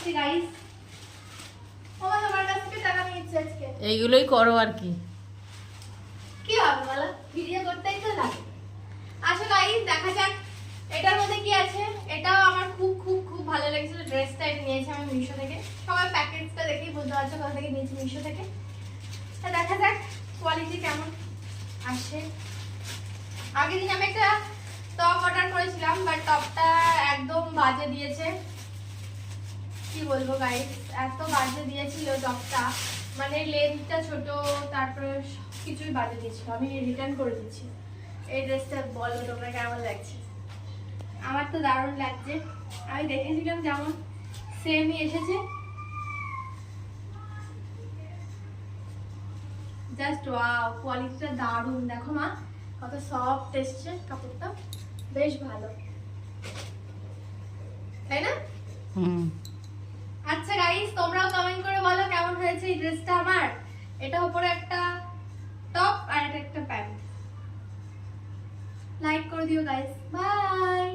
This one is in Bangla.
যাচ্ছি গাইস। আমার আমার কাছ থেকে টাকা নিচ্ছে আজকে। এইগুলোই করো আর কি। কি হবে বলো, ভিডিও করতেই তো লাগে। আচ্ছা গাইস দেখা যাক এটার মধ্যে কি আছে। এটাও আমার খুব খুব খুব ভালো লেগেছিল। ড্রেসটা এটা নিয়েছি আমি মিশো থেকে। সবাই প্যাকেজটা দেখেই বুঝতে পারছো কোথা থেকে নিয়েছি, মিশো থেকে। তা দেখা যাক কোয়ালিটি কেমন আসে। আগের দিন আমি একটা টপ অর্ডার করেছিলাম, বাট টপটা একদম বাজে দিয়েছে। কি বলবো গাইস, এত বাজে দিয়েছিল টপটা, মানে লেন্থটা ছোট, তারপরে কিছুই বাজে দিয়েছিল। আমি রিটার্ন করে দিচ্ছি। এই ড্রেসটা বলো তোমরা কেমন লাগছে? আমার তো দারুণ লাগছে। আমি দেখেছিলাম যেমন সেমই এসেছে। জাস্ট ওয়াও, কোয়ালিটিটা দারুণ। দেখো মা কত সফট এসছে কাপড়টা, বেশ ভালো, তাই না? আচ্ছা গাইস, তোমরাও কমেন্ট করে বলো কেমন হয়েছে এই ড্রেসটা আমার। এটা উপরে একটা টপ আর এটা একটা প্যান্ট। লাইক করে দিও গাইস। বাই।